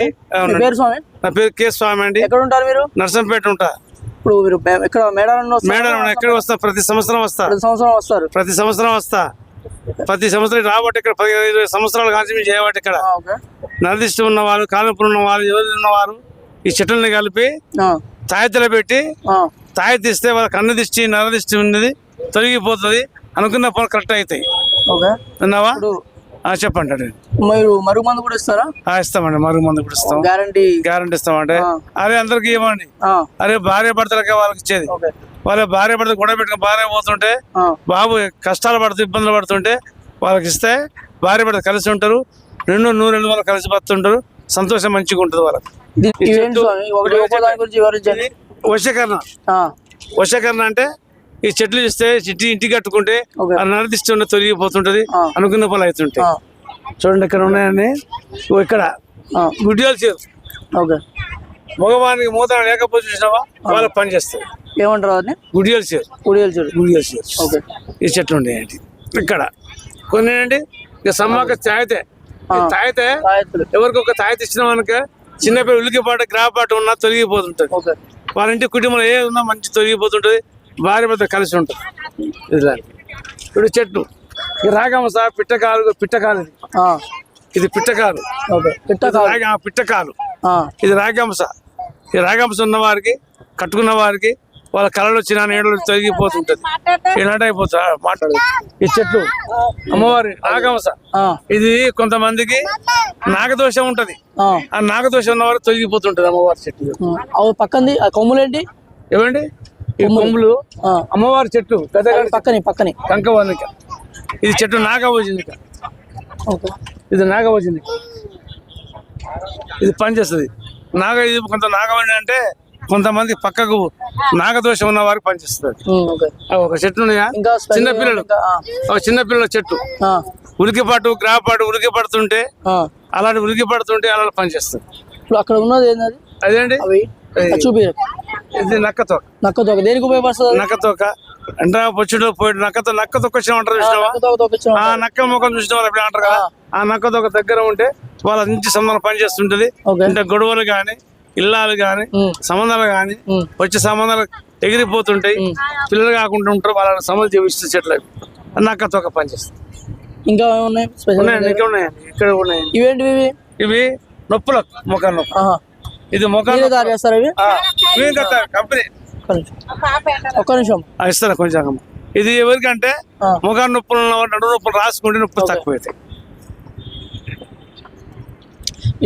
పేరు స్వామి? నా పేరు కే స్వామి అండి. ఎక్కడ ఉంటారు మీరు? నర్సంపేట ఉంటా. ఇప్పుడు మీరు ఇక్కడ మేడారం ఎక్కడ వస్తా? ప్రతి సంవత్సరం వస్తా. ప్రతి సంవత్సరం వస్తా. ప్రతి సంవత్సరం రాబట్టి ఇక్కడ 15-20 సంవత్సరాలు కాల్చి మేము చేయబట్టి ఇక్కడ నరదిష్టి ఉన్నవారు, కాలుపులు ఉన్నవారు, ఎవరు ఉన్నవారు ఈ చెట్లని కలిపి తాయెత్తులు పెట్టి తాయెత్తు ఇస్తే వాళ్ళ కన్ను దిష్టి, నరదిష్టి ఉన్నది తొలగిపోతుంది. అనుకున్న పనులు కరెక్ట్ అవుతాయి. విన్నావా? చెప్పండి. మీరు మరుగు మందు కూడా ఇస్తారా? ఇస్తామండి, మరుగు మందు కూడా ఇస్తాం. గ్యారంటీ ఇస్తామంటే అదే అందరికి ఇవ్వండి. అరే భార్య భర్తలకే వాళ్ళకి ఇచ్చేది. వాళ్ళ భార్య భర్త గొడవ పెట్టుకుని భార్య పోతుంటే బాబు కష్టాలు పడుతూ ఇబ్బందులు పడుతుంటే వాళ్ళకి ఇస్తే భార్య భర్త కలిసి ఉంటారు. 200 వాళ్ళు కలిసి బతుంటారు. సంతోషం మంచిగా ఉంటుంది వాళ్ళకి. వశీకరణ అంటే ఈ చెట్లు ఇస్తే ఇంటికి కట్టుకుంటే నరదిష్టి ఉన్న తొలగిపోతుంటది. అనుకున్న పనులు అవుతుంటాయి. చూడండి ఇక్కడ ఉన్నాయండి. ఇక్కడ గుడ్డియాలు చేరు మగవానికి మూత లేకపోతే చూసినావా వాళ్ళకి పని చేస్తారు. ఏమంటారు అని? గుడియాలు చేరు. ఈ చెట్లు ఉన్నాయండి ఇక్కడ కొన్ని అండి. ఇక సమ్మక్క తాయితే ఎవరికి ఒక తాయితే ఇచ్చిన మనక చిన్నపిల్లలు ఉలికిపాటు గ్రాపాటు ఉన్నా తొలగిపోతుంటది. వాళ్ళ ఇంటి కుటుంబంలో ఏ ఉన్నా మంచి తొలగిపోతుంటది. భార్య భర్త కలిసి ఉంటుంది. ఇప్పుడు చెట్టు రాగమస పిట్టకాలు ఇది పిట్టకాలు ఇది రాగంస. ఈ రాగంస ఉన్న వారికి కట్టుకున్న వారికి వాళ్ళ కళలు వచ్చిన నీడలు తొలగిపోతుంటది. ఈనాట అయిపోతా మాట్లాడు. ఈ చెట్లు అమ్మవారి రాగంస. ఇది కొంతమందికి నాగదోషం ఉంటది. ఆ నాగదోషం ఉన్న వారికి తొలగిపోతుంటది అమ్మవారి చెట్లు. పక్కన కొమ్ములేంటి ఏమండి? ఈ కొమ్ములు అమ్మవారి చెట్టు పక్కనే కంకవనిక. ఇది చెట్టు నాగవజినిక. ఇది నాగవజినిక. ఇది పనిచేస్తుంది. ఇది కొంత నాగవని అంటే కొంతమంది పక్కకు నాగదోషం ఉన్న వారికి పనిచేస్తుంది. ఒక చెట్టు ఉన్నాయా చిన్నపిల్లల చెట్టు ఉలికిపాటు గ్రాపాటు ఉలికి పడుతుంటే అలాంటి అలా పనిచేస్తుంది. ఇప్పుడు అక్కడ ఉన్నది ఏంటది? అదేంటి చూపి. ఇది నక్కతోక. దేనికి ఉపయోగపడుతుంది? నక్కతోక అంటే పొచ్చుడు పోయి నక్కతోక వచ్చిన అంటారు చూసినావా? ఆ నక్క ముఖం చూసిన వాళ్ళు ఎప్పుడు అంటారు కదా. ఆ నక్కతోక దగ్గర ఉంటే వాళ్ళ నుంచి సంబంధం పనిచేస్తుంటది. అంటే గొడవలు గాని ఇల్లాలు గాని సంబంధాలు గాని వచ్చే సంబంధాలు ఎగిరిపోతుంటాయి. పిల్లలు కాకుండా ఉంటారు. వాళ్ళ సంబంధం జీవిస్తే చెట్లు నక్కతోక పనిచేస్తుంది. ఇంకా ఉన్నాయి ఇక్కడ ఉన్నాయి. ఇవేంటివి? ఇవి నొప్పులు మొఖం నొప్పి. ఇది మొఖం కంపెనీ. ఒక్క నిమిషం ఇస్తాను కొంచెం. ఇది ఎవరికంటే మొఖం నొప్పులు నడుము నొప్పులు రాసుకుంటే నొప్పులు తక్కువ అవుతాయి.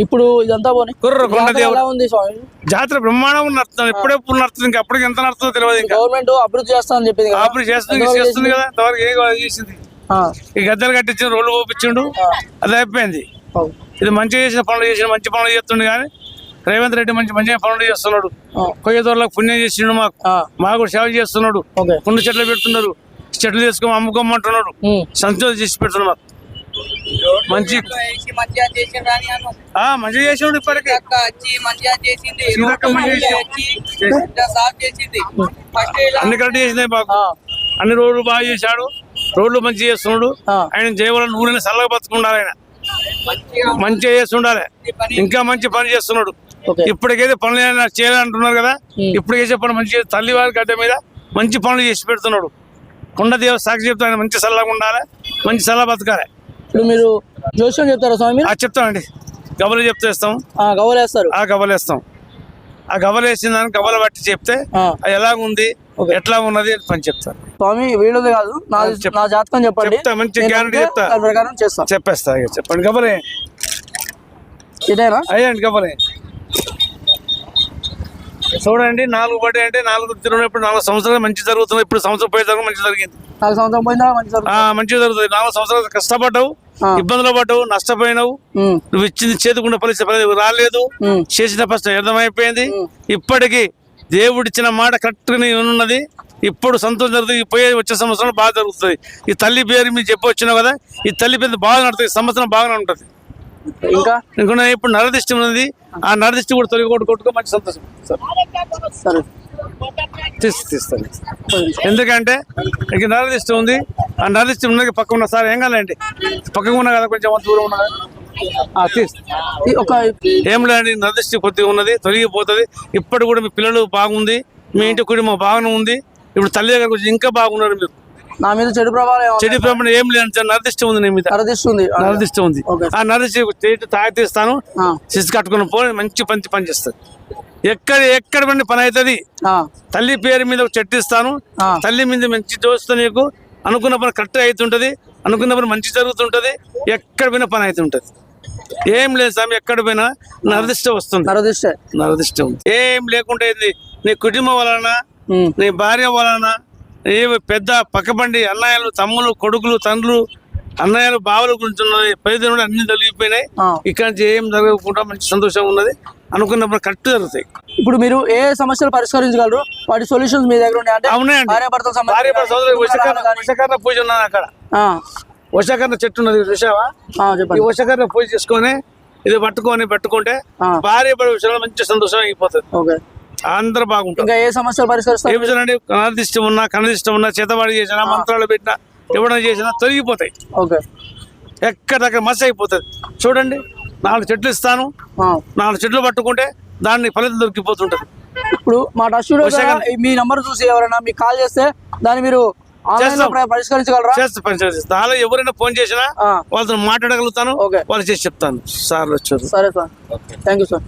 ఇప్పుడు ఇదంతా జాతర బ్రహ్మాండంగా నడుస్తుంది. ఎప్పుడెప్పుడు నడుతుంది. ఇంకా అప్పటికి ఎంత నడుతుందో తెలియదు. ఇంకా గవర్నమెంట్ అభివృద్ధి చేస్తానని చెప్పింది. అభివృద్ధి చేస్తుంది కదా. ఇంతవరకు ఏం చేసింది? ఈ గద్దెలు కట్టించి రోడ్లు పోపించిండు. అది అయిపోయింది. ఇది మంచిగా చేసిన మంచి పనులు చేస్తుండే కానీ రేవంత్ రెడ్డి మంచిగా పనులు చేస్తున్నాడు. కొయ్యదోర్లకు పుణ్యం చేసిండు. మాకు సేవ చేస్తున్నాడు. పుండు చెట్లు పెడుతున్నారు. చెట్లు తీసుకొని అమ్ముకోమంటున్నాడు. సంతోషం చేసి పెడుతున్నాడు. మాకు మంచి మంచిగా చేసిండు. ఇప్పటికే అన్ని కరెక్ట్ చేసినాయి. మాకు అన్ని రోడ్లు బాగా చేశాడు. రోడ్లు మంచిగా చేస్తున్నాడు. ఆయన చేయవాలని ఊరిని చల్లగా బతుకుండాలి. ఆయన మంచిగా చేస్తుండాలి. ఇంకా మంచి పని చేస్తున్నాడు. ఇప్పటికైతే పనులు చేయాలంటున్నారు కదా. ఇప్పుడు చేసే పనులు మంచి తల్లి వారి గడ్డ మీద మంచి పనులు చేసి పెడుతున్నాడు. కొండదేవ సాక్షి చెప్తా ఆయన మంచి సల్లగా ఉండాలి. మంచి సలహా బతకాలి. ఇప్పుడు మీరు జోస్యం చెప్తారా స్వామి? చెప్తామండి. గవ్వలు చెప్తేస్తాం. గవ్వలేస్తారు. గవ్వలేస్తాం. ఆ గవ్వలు వేసిన దాన్ని గవ్వలు బట్టి చెప్తే అది ఎలాగుంది ఎట్లా ఉన్నది అని పని చెప్తాను. స్వామి వీళ్ళది కాదు, నా జాతకం చెప్పండి. మంచి గ్యారెంటీ చెప్తా. ప్రకారం చేస్తాం. చెప్పేస్తా. చెప్పండి. గవ్వలే ఇదేనా? అయ్యండి గవ్వలే. చూడండి 4 పడ్డాయి అంటే 4 తిరిగినప్పుడు 4 సంవత్సరాలు మంచి జరుగుతుంది. ఇప్పుడు సంవత్సరం పోయేదాకా మంచి జరిగింది. 4 సంవత్సరం పోయిందా మంచిగా జరుగుతుంది. 4 సంవత్సరాలు కష్టపడ్డావు, ఇబ్బందులు పడ్డావు, నష్టపోయినావు. నువ్వు ఇచ్చింది చేతుకున్న పరిస్థితి రాలేదు. చేసిన ఫస్ట్ అర్థమైపోయింది. ఇప్పటికీ దేవుడిచ్చిన మాట కరెక్ట్ గా ఉన్నది. ఇప్పుడు సంతోషం జరుగుతుంది. వచ్చే సంవత్సరం బాగా జరుగుతుంది. ఈ తల్లి పేరు మీరు చెప్పి వచ్చినావు కదా. ఈ తల్లి పేరు బాగా నడుతుంది. సంవత్సరం బాగానే ఉంటుంది. ఇంకా ఇప్పుడు నరదిష్టి ఉన్నది. ఆ నరదిష్టి కూడా తొలగి కొట్టుకో మంచి సంతోషం. సరే తీస్తాను. ఎందుకంటే ఇక నరదిష్టి ఉంది. ఆ నరదిష్టి ఉన్నది పక్క ఉన్న సార్ ఏం కాదండి. పక్కగా ఉన్నా కదా కొంచెం దూరం ఉన్నా ఒక ఏం లేదండి, నరదృష్టి కొద్దిగా ఉన్నది, తొలగిపోతుంది. ఇప్పటి కూడా మీ పిల్లలు బాగుంది, మీ ఇంటి కుటుంబం బాగానే ఉంది. ఇప్పుడు తల్లి దగ్గరకు వచ్చి ఇంకా బాగున్నారు మీరు. నా మీద చెడు ప్రభావం ఏమన్నా? చెడు ప్రభావం ఏం లేదు, నరదిష్టి ఉంది నీ మీద, నరదిస్తుంది. నరదిష్టి ఉంది. ఓకే. ఆ నరదిష్టి తాగితీస్తాను, ఆ, శిస్తు కట్టుకుని పో, మంచి పని చేస్తుంది. ఎక్కడ పని అవుతుంది. ఆ, తల్లి పేరు మీద ఒక చెట్టు ఇస్తాను, ఆ. తల్లి మీద మంచి దోస్తు, నీకు అనుకున్న పని కరెక్ట్ అవుతుంటది, అనుకున్న పని మంచి జరుగుతుంటది, ఎక్కడ పోయినా పని అవుతుంటది. ఏం లేదు స్వామి, ఎక్కడ పోయినా నరదిష్టి వస్తుంది, నరదిష్టే. నరదిష్టి ఉంది. ఏం లేకుండా ఏంది, నీ కుటుంబం వలన, ఉమ్, నీ భార్య వలన, ఏ పెద్ద పక్కబండి అన్నయ్యలు, తమ్ములు, కొడుకులు, తండ్రులు, అన్నయ్యలు, బావుల గురించి ఉన్నది, పైదలు అన్ని తొలగిపోయినాయి. ఆ. ఇక్కడ నుంచి ఏం జరగకుండా మంచి సంతోషంగా ఉన్నది, అనుకున్నప్పుడు కరెక్ట్ జరుగుతాయి. ఇప్పుడు మీరు ఏ సమస్యలు పరిష్కరించగలరు, వాటి సొల్యూషన్స్ మీ దగ్గర ఉన్నాయి అంటే అవునండి. భార్యాభర్తల సమస్య భార్య సోదరు వశకరణ పూజ ఉన్నది అక్కడ. వశకరణ చెట్టు ఉన్నది చూసావా? ఈ చెప్పండి. వశకరణ పూజ చేసుకొని ఇది పెట్టుకుంటే ఆ. భార్య విషయంలో మంచి సంతోషం అయిపోతుంది, ఓకే. అందరూ బాగుంటారు. ఇంకా ఏ సమస్యలు పరిష్కరిస్తారు? ఏ విషయం అండి, కనదిష్టం ఉన్నా, కనదిష్టం ఉన్నా, చేతవాడి చేసినా, మంత్రాలు పెట్టినా, ఎవరైనా చేసినా తొలగిపోతాయి. ఓకే. ఎక్కడక్కడ మస్ అయిపోతుంది. చూడండి, 4 చెట్లు ఇస్తాను, ఆ. 4 చెట్లు పట్టుకుంటే దాన్ని ఫలితం దొరికిపోతుంటది. ఇప్పుడు మా టచ్ స్టూడియో ద్వారా మీ నంబర్ చూసి ఎవరైనా మీకు కాల్ చేస్తే దాన్ని మీరు ఆన్లైన్ లో పరిష్కరించగలరా? చేస్తా. అలా ఎవరైనా ఫోన్ చేసినా ఆ. వాళ్ళతో మాట్లాడగలుగుతాను, ఓకే. వాళ్ళు చేసి చెప్తాను. సార్ వచ్చారు. సరే సార్, థ్యాంక్ యూ సార్.